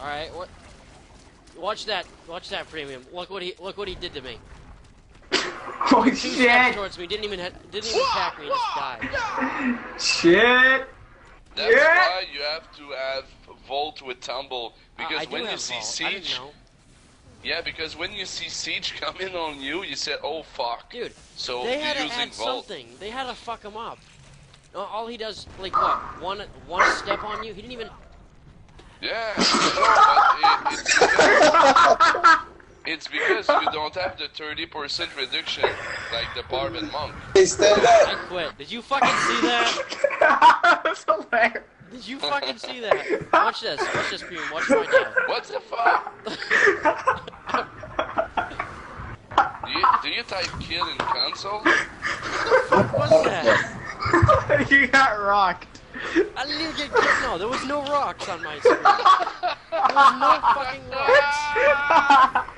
Alright, what? Watch that premium. Look what he did to me. Oh Two shit! steps towards me, didn't even attack me, and just died. Shit! That's why you have to have Volt with Tumble, because when you see Siege... Yeah, because when you see Siege come in on you, you say, oh fuck. Dude, so they had to using add Volt. something. They had to fuck him up. All he does, like what, one step on you? He didn't even... Yeah, it's because you don't have the 30% reduction like the Barbed Monk. I quit. Did you fucking see that? That's hilarious. Did you fucking see that? Watch this, Premium. Watch my dad. What the fuck? do you type kill in console? What was that? You got rocked. I didn't even get kicked. No, there was no rocks on my screen. There was no fucking rocks.